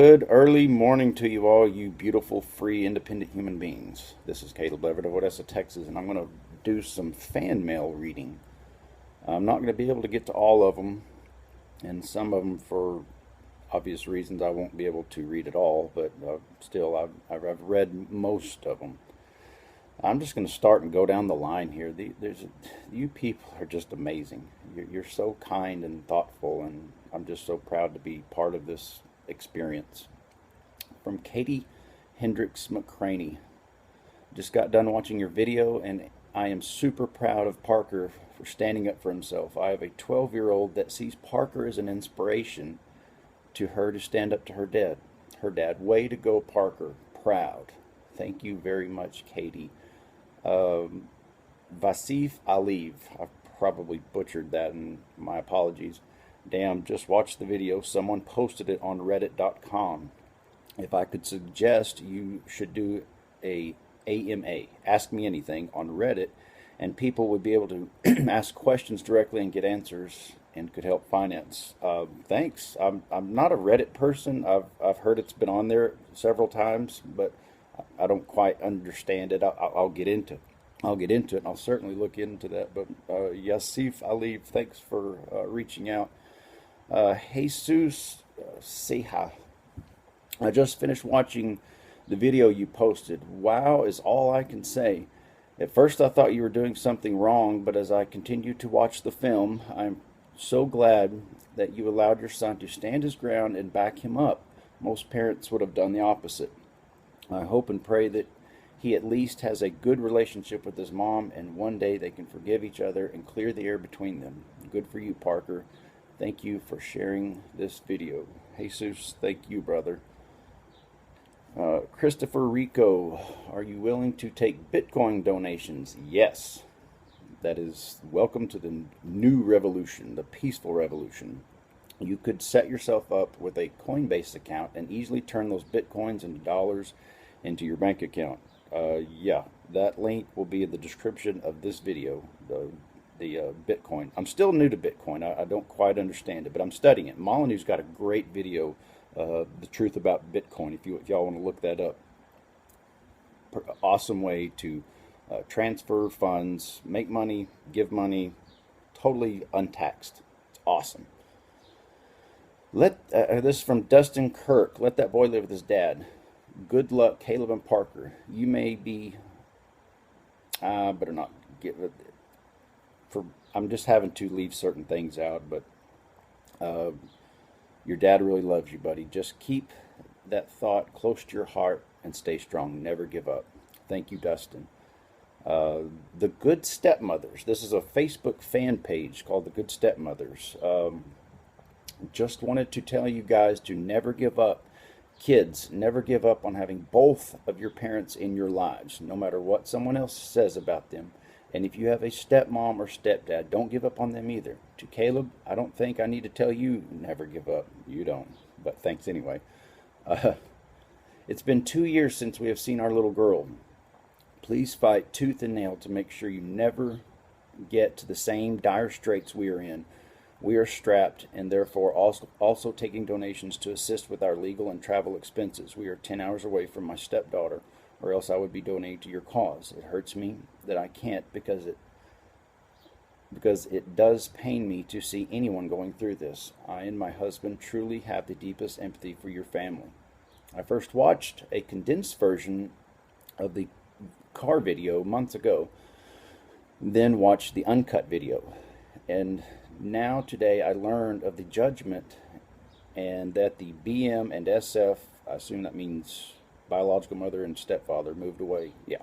Good early morning to you all, you beautiful, free, independent human beings. This is Caleb Leverett of Odessa, Texas, and I'm going to do some fan mail reading. I'm not going to be able to get to all of them, and some of them, for obvious reasons, I won't be able to read at all, but still, I've read most of them. I'm just going to start and go down the line here. You people are just amazing. You're so kind and thoughtful, and I'm just so proud to be part of this experience. From Katie Hendricks McCraney. Just got done watching your video, and I am super proud of Parker for standing up for himself. I have a 12-year-old that sees Parker as an inspiration to her to stand up to her dad. Way to go, Parker. Proud. Thank you very much, Katie. Vasif Aliv. I probably butchered that, and my apologies. Damn, just watched the video. Someone posted it on reddit.com. If I could suggest, you should do a AMA, Ask Me Anything, on Reddit, and people would be able to ask questions directly and get answers and could help finance. Thanks. I'm not a Reddit person. I've heard it's been on there several times, but I don't quite understand it. I'll get into it. And I'll certainly look into that. But Yasif Ali, thanks for reaching out. Jesus Seha. I just finished watching the video you posted. Wow is all I can say. At first I thought you were doing something wrong, but as I continued to watch the film, I'm so glad that you allowed your son to stand his ground and back him up. Most parents would have done the opposite. I hope and pray that he at least has a good relationship with his mom, and one day they can forgive each other and clear the air between them. Good for you, Parker. Thank you for sharing this video. Jesus, thank you, brother. Christopher Rico, are you willing to take Bitcoin donations? Yes. That is welcome to the new revolution, the peaceful revolution. You could set yourself up with a Coinbase account and easily turn those Bitcoins into dollars into your bank account. Yeah, that link will be in the description of this video, the Bitcoin. I'm still new to Bitcoin. I don't quite understand it, but I'm studying it. Molyneux's got a great video, The Truth About Bitcoin, if y'all want to look that up. Awesome way to transfer funds, make money, give money, totally untaxed. It's awesome. This is from Dustin Kirk. Let that boy live with his dad. Good luck, Caleb and Parker. You may be, better not get it. I'm just having to leave certain things out, but your dad really loves you, buddy. Just keep that thought close to your heart and stay strong. Never give up. Thank you, Dustin. The Good Stepmothers. This is a Facebook fan page called The Good Stepmothers. Just wanted to tell you guys to never give up. Kids, never give up on having both of your parents in your lives, no matter what someone else says about them. And if you have a stepmom or stepdad, don't give up on them either. To Caleb, I don't think I need to tell you never give up. You don't, but thanks anyway. It's been 2 years since we have seen our little girl. Please fight tooth and nail to make sure you never get to the same dire straits we are in. We are strapped and therefore also taking donations to assist with our legal and travel expenses. We are 10 hours away from my stepdaughter, or else I would be donating to your cause. It hurts me that I can't because it does pain me to see anyone going through this. I and my husband truly have the deepest empathy for your family. I first watched a condensed version of the car video months ago, then watched the uncut video. And now today I learned of the judgment and that the BM and SF, I assume that means biological mother and stepfather, moved away. Yeah.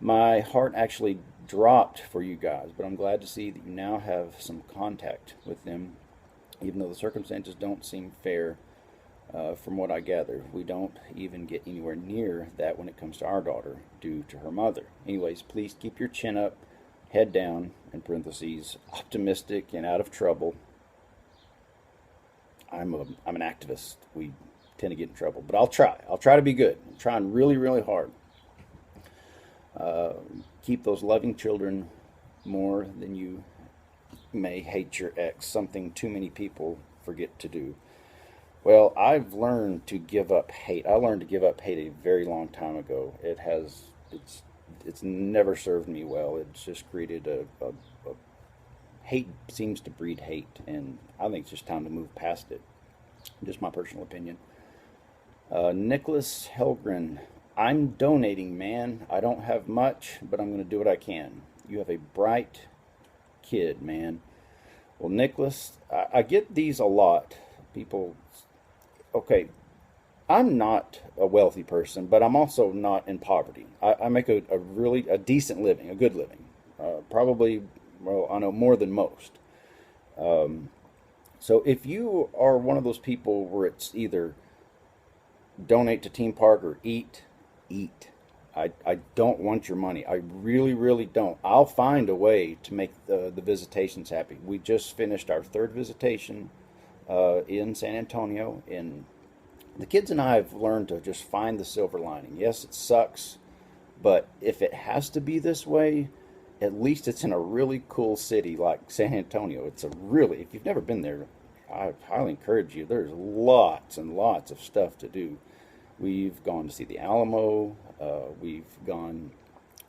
My heart actually dropped for you guys, but I'm glad to see that you now have some contact with them, even though the circumstances don't seem fair. From what I gather, we don't even get anywhere near that when it comes to our daughter due to her mother. Anyways, please keep your chin up, head down, in parentheses, optimistic and out of trouble. I'm an activist. We tend to get in trouble, but I'll try to be good. I'm trying really, really hard. Keep those loving children more than you may hate your ex, something too many people forget to do. Well, I've learned to give up hate. I learned to give up hate a very long time ago. It's never served me well. It's just created a hate seems to breed hate, and I think it's just time to move past it. Just my personal opinion. Nicholas Helgren, I'm donating, man. I don't have much, but I'm going to do what I can. You have a bright kid, man. Well, Nicholas, I get these a lot. People, okay, I'm not a wealthy person, but I'm also not in poverty. I make a really a decent living, a good living. Probably, well, I know more than most. So if you are one of those people where it's either donate to Team Park or eat, eat. I don't want your money. I really, really don't. I'll find a way to make the visitations happy. We just finished our third visitation in San Antonio, and the kids and I have learned to just find the silver lining. Yes, it sucks, but if it has to be this way, at least it's in a really cool city like San Antonio. It's a really, if you've never been there, I highly encourage you. There's lots and lots of stuff to do. We've gone to see the Alamo. We've gone,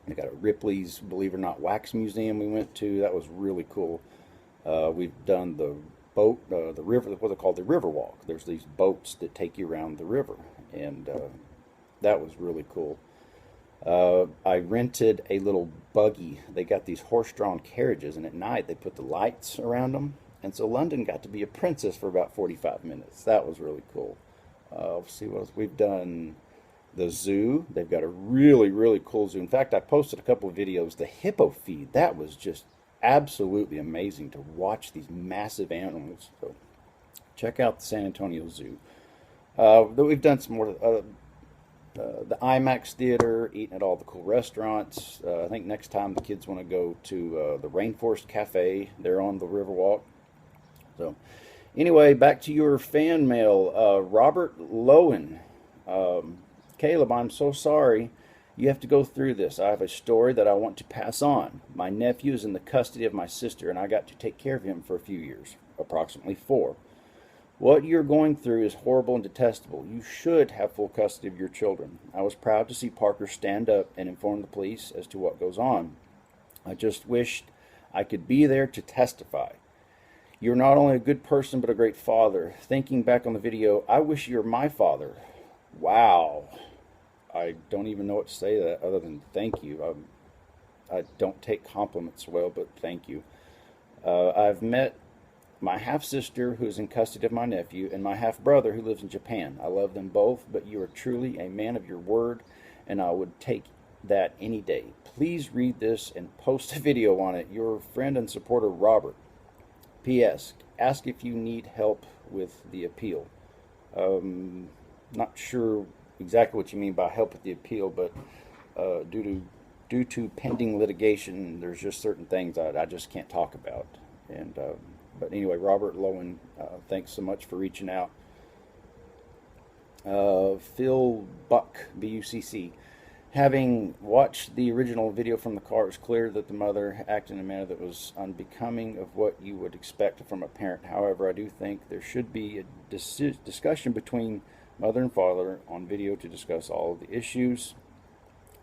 they got a Ripley's, believe it or not, wax museum we went to. That was really cool. We've done the boat, the river, what they call the river walk. There's these boats that take you around the river, and that was really cool. I rented a little buggy. They got these horse-drawn carriages, and at night they put the lights around them. And so London got to be a princess for about 45 minutes. That was really cool. Let's see what else. We've done the zoo. They've got a really, really cool zoo. In fact, I posted a couple of videos. The hippo feed, that was just absolutely amazing to watch these massive animals. So check out the San Antonio Zoo. We've done some more. The IMAX theater, eating at all the cool restaurants. I think next time the kids want to go to the Rainforest Cafe. They're on the Riverwalk. So, anyway, back to your fan mail. Robert Lowen. Caleb, I'm so sorry you have to go through this. I have a story that I want to pass on. My nephew is in the custody of my sister, and I got to take care of him for a few years, approximately 4. What you're going through is horrible and detestable. You should have full custody of your children. I was proud to see Parker stand up and inform the police as to what goes on. I just wished I could be there to testify. You're not only a good person, but a great father. Thinking back on the video, I wish you were my father. Wow. I don't even know what to say to that other than thank you. I don't take compliments well, but thank you. I've met my half-sister who is in custody of my nephew, and my half-brother who lives in Japan. I love them both, but you are truly a man of your word, and I would take that any day. Please read this and post a video on it. Your friend and supporter, Robert. P.S. Ask if you need help with the appeal. Not sure exactly what you mean by help with the appeal, but due to pending litigation, there's just certain things I just can't talk about. And but anyway, Robert Lowen, thanks so much for reaching out. Phil Buck, B-U-C-C. Having watched the original video from the car, it was clear that the mother acted in a manner that was unbecoming of what you would expect from a parent. However, I do think there should be a discussion between mother and father on video to discuss all of the issues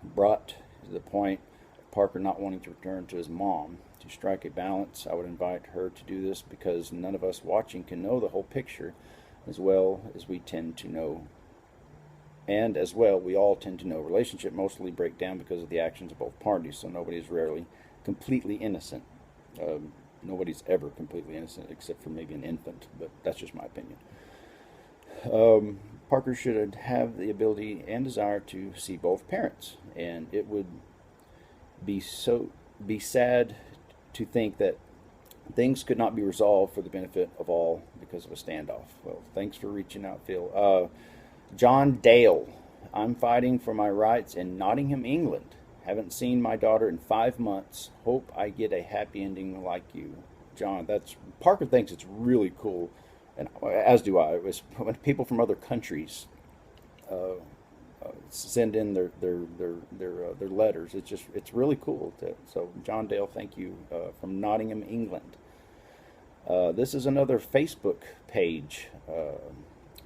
brought to the point of Parker not wanting to return to his mom. To strike a balance, I would invite her to do this because none of us watching can know the whole picture as well as we tend to know. And as well, we all tend to know relationship mostly break down because of the actions of both parties, so nobody is rarely completely innocent. Nobody's ever completely innocent except for maybe an infant, but that's just my opinion. Parker should have the ability and desire to see both parents, and it would be sad to think that things could not be resolved for the benefit of all because of a standoff. Well, thanks for reaching out, Phil. John Dale, I'm fighting for my rights in Nottingham, England. Haven't seen my daughter in 5 months. Hope I get a happy ending like you. John, Parker thinks it's really cool, and as do I. When people from other countries send in their letters, it's really cool. So John Dale, thank you from Nottingham, England. This is another Facebook page.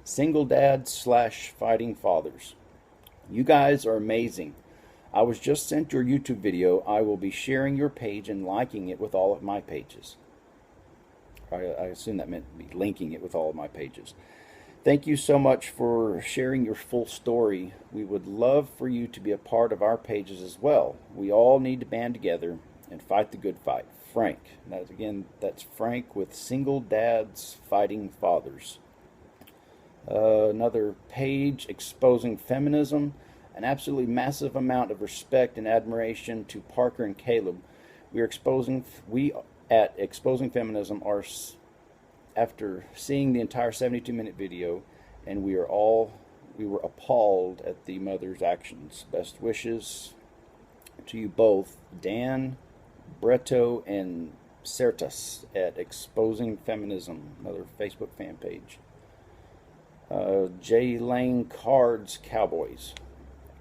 Single dads slash fighting fathers. You guys are amazing. I was just sent your YouTube video. I will be sharing your page and liking it with all of my pages. I assume that meant be linking it with all of my pages. Thank you so much for sharing your full story. We would love for you to be a part of our pages as well. We all need to band together and fight the good fight. Frank. That's Frank with Single Dads Fighting Fathers. Another page exposing feminism. An absolutely massive amount of respect and admiration to Parker and Caleb. We at Exposing Feminism are, after seeing the entire 72-minute video, and we were appalled at the mother's actions. Best wishes to you both, Dan, Breto, and Certas at Exposing Feminism, another Facebook fan page. J Lane Cards Cowboys.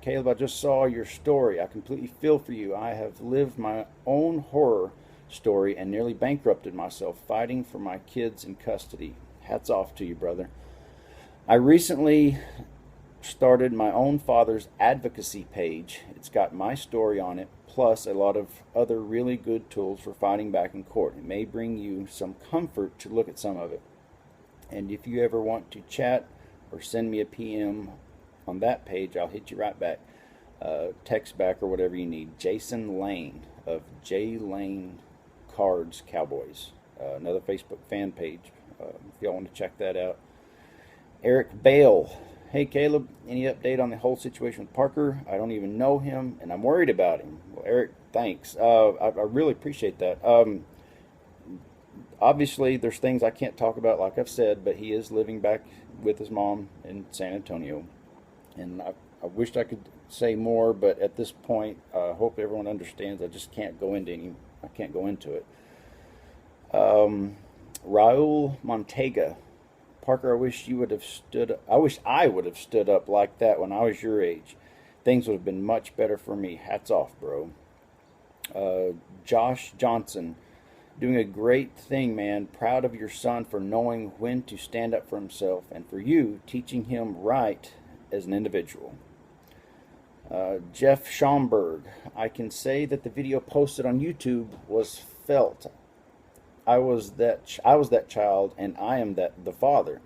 Caleb, I just saw your story. I completely feel for you. I have lived my own horror story and nearly bankrupted myself fighting for my kids in custody. Hats off to you, brother. I recently started my own father's advocacy page. It's got my story on it, plus a lot of other really good tools for fighting back in court. It may bring you some comfort to look at some of it. And if you ever want to chat or send me a PM on that page, I'll hit you right back. Text back or whatever you need. Jason Lane of J Lane Cards Cowboys. Another Facebook fan page. If y'all want to check that out. Eric Bale. Hey Caleb, any update on the whole situation with Parker? I don't even know him and I'm worried about him. Well, Eric, thanks. I really appreciate that. Obviously, there's things I can't talk about, like I've said, but he is living back with his mom in San Antonio. And I wished I could say more, but at this point, I hope everyone understands I just can't go into it. Raul Montega. Parker, I wish I would have stood up like that when I was your age. Things would have been much better for me. Hats off, bro. Josh Johnson. Doing a great thing, man. Proud of your son for knowing when to stand up for himself, and for you teaching him right as an individual. Jeff Schomburg. I can say that the video posted on YouTube was felt. I was that child, and I am the father.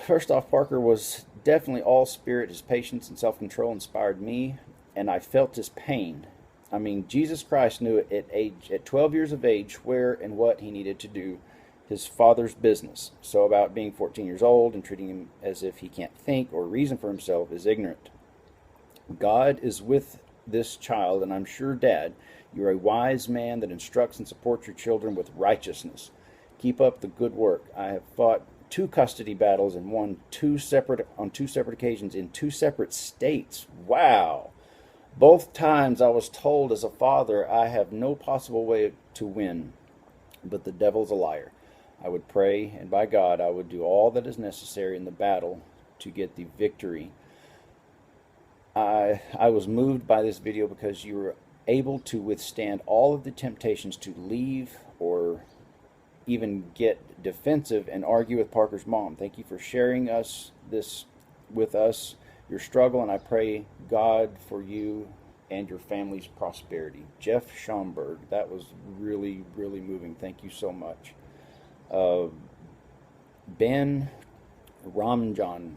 First off, Parker was definitely all spirit. His patience and self-control inspired me, and I felt his pain. I mean, Jesus Christ knew at 12 years of age where and what he needed to do his father's business. So about being 14 years old and treating him as if he can't think or reason for himself is ignorant. God is with this child, and I'm sure, Dad, you're a wise man that instructs and supports your children with righteousness. Keep up the good work. I have fought 2 custody battles and won on 2 separate occasions in 2 separate states. Wow. Both times I was told as a father I have no possible way to win, but the devil's a liar. I would pray, and by God, I would do all that is necessary in the battle to get the victory. I was moved by this video because you were able to withstand all of the temptations to leave or even get defensive and argue with Parker's mom. Thank you for sharing this with us, your struggle, and I pray God for you and your family's prosperity. Jeff Schomburg, that was really, really moving. Thank you so much. Ben Ramjan.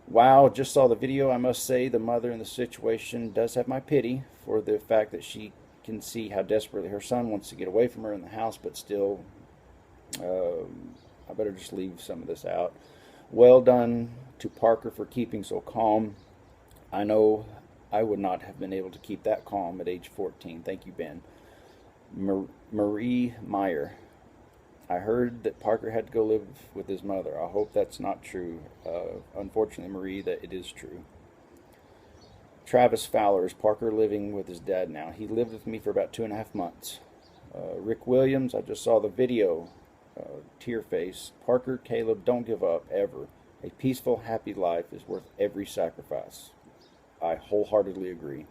Wow, just saw the video. I must say the mother in the situation does have my pity for the fact that she can see how desperately her son wants to get away from her in the house, but still, I better just leave some of this out. Well done to Parker for keeping so calm. I know I would not have been able to keep that calm at age 14. Thank you, Ben. Marie Meyer. I heard that Parker had to go live with his mother. I hope that's not true. Unfortunately, Marie, that it is true. Travis Fowler. Is Parker living with his dad now? He lived with me for about 2.5 months. Rick Williams. I just saw the video. Tear face. Parker, Caleb, don't give up, ever. A peaceful, happy life is worth every sacrifice. I wholeheartedly agree.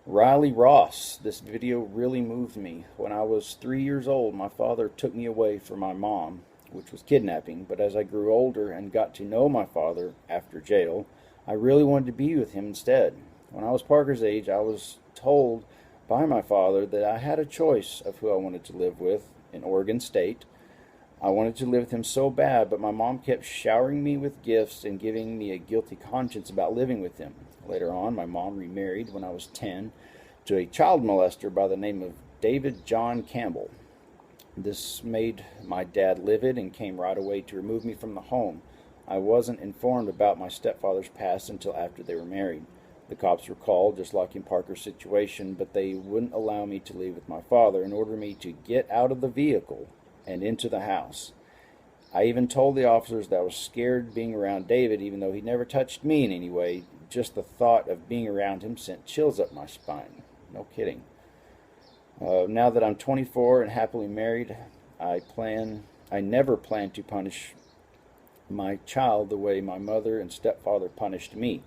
Riley Ross, this video really moved me. When I was 3 years old, my father took me away from my mom. which was kidnapping. But as I grew older and got to know my father after jail, I really wanted to be with him instead. When I was Parker's age, I was told by my father that I had a choice of who I wanted to live with in Oregon State. I wanted to live with him so bad, but my mom kept showering me with gifts and giving me a guilty conscience about living with him. Later on, my mom remarried when I was 10 to a child molester by the name of David John Campbell. This made my dad livid and came right away to remove me from the home. I wasn't informed about my stepfather's past until after they were married. The cops were called, just like in Parker's situation, but they wouldn't allow me to leave with my father and ordered me to get out of the vehicle and into the house. I even told the officers that I was scared being around David, even though he never touched me in any way. Just the thought of being around him sent chills up my spine. No kidding. Now that I'm 24 and happily married, I never plan to punish my child the way my mother and stepfather punished me.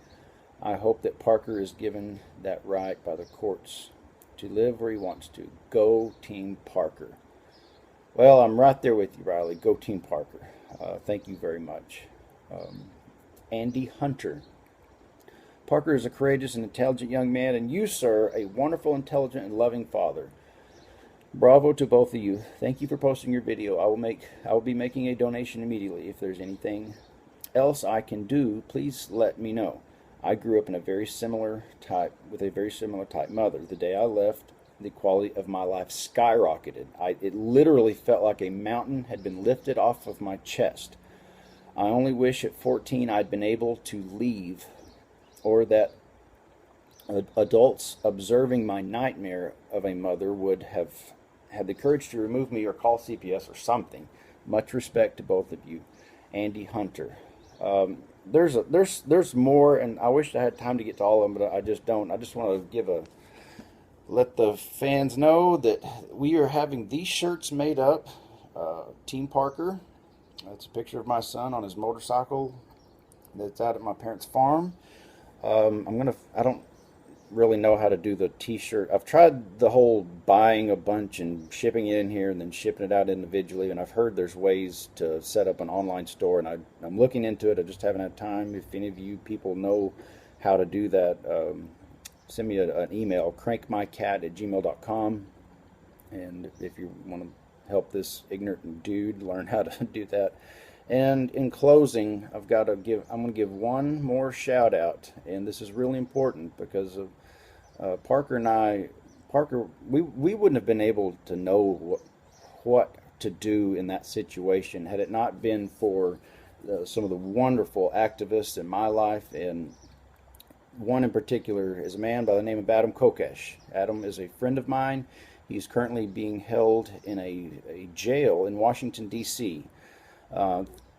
I hope that Parker is given that right by the courts to live where he wants to. Go Team Parker. Well, I'm right there with you, Riley. Go Team Parker. Thank you very much. Andy Hunter. Parker is a courageous and intelligent young man, and you, sir, a wonderful, intelligent, and loving father. Bravo to both of you. Thank you for posting your video. I will be making a donation immediately. If there's anything else I can do, please let me know. I grew up in with a very similar type mother. The day I left, the quality of my life skyrocketed. It literally felt like a mountain had been lifted off of my chest. I only wish at 14 I'd been able to leave, or that adults observing my nightmare of a mother would have had the courage to remove me or call CPS or something. Much respect to both of you. Andy Hunter. There's more, and I wish I had time to get to all of them, but I just don't. I just want to let the fans know that we are having these shirts made up. Team Parker. That's a picture of my son on his motorcycle that's out at my parents' farm. I don't really know how to do the t-shirt. I've tried the whole buying a bunch and shipping it in here and then shipping it out individually, and I've heard there's ways to set up an online store, and I'm looking into it. I just haven't had time. If any of you people know how to do that, send me an email, crankmycat@gmail.com, and if you want to help this ignorant dude learn how to do that. And in closing, I'm going to give one more shout out, and this is really important because of Parker and I. We wouldn't have been able to know what to do in that situation had it not been for some of the wonderful activists in my life, and one in particular is a man by the name of Adam Kokesh. Adam is a friend of mine. He's currently being held in a jail in Washington, D.C.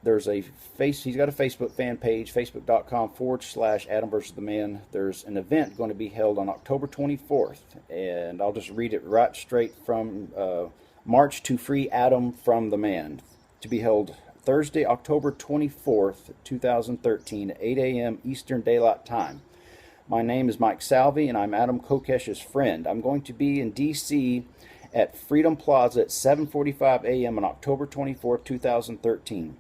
He's got a Facebook fan page, facebook.com/Adam versus the Man. There's an event going to be held on October 24th, and I'll just read it right straight from March to Free Adam from the Man, to be held Thursday, October 24th, 2013, at 8 a.m. Eastern Daylight Time. My name is Mike Salvi, and I'm Adam Kokesh's friend. I'm going to be in D.C. at Freedom Plaza at 7:45 a.m. on October 24th, 2013.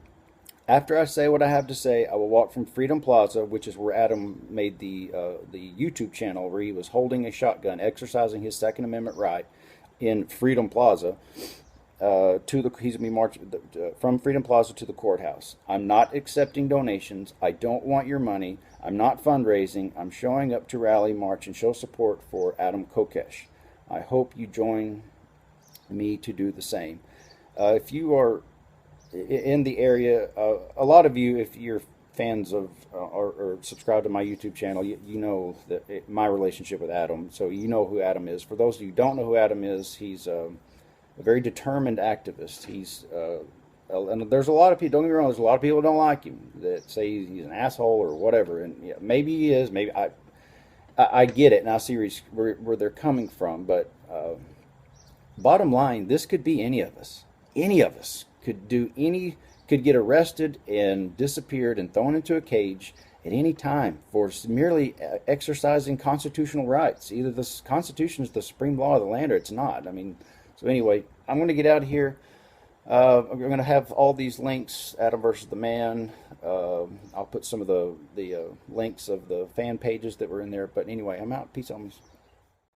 After I say what I have to say, I will walk from Freedom Plaza, which is where Adam made the YouTube channel where he was holding a shotgun, exercising his Second Amendment right in Freedom Plaza. He's going to be marching from Freedom Plaza to the courthouse. I'm not accepting donations. I don't want your money. I'm not fundraising. I'm showing up to rally, march, and show support for Adam Kokesh. I hope you join me to do the same. If you are in the area, a lot of you, if you're fans of or subscribe to my YouTube channel, you know that my relationship with Adam, so you know who Adam is. For those of you who don't know who Adam is, he's a very determined activist. And there's a lot of people, don't get me wrong, there's a lot of people who don't like him, that say he's an asshole or whatever, and yeah, maybe he is, maybe I get it, and I see where they're coming from, but bottom line, this could be any of us. Any of us could get arrested and disappeared and thrown into a cage at any time for merely exercising constitutional rights. Either the Constitution is the supreme law of the land or it's not. I mean, so anyway, I'm going to get out of here. I'm going to have all these links, Adam versus the Man. I'll put some of the links of the fan pages that were in there. But anyway, I'm out. Peace, homies.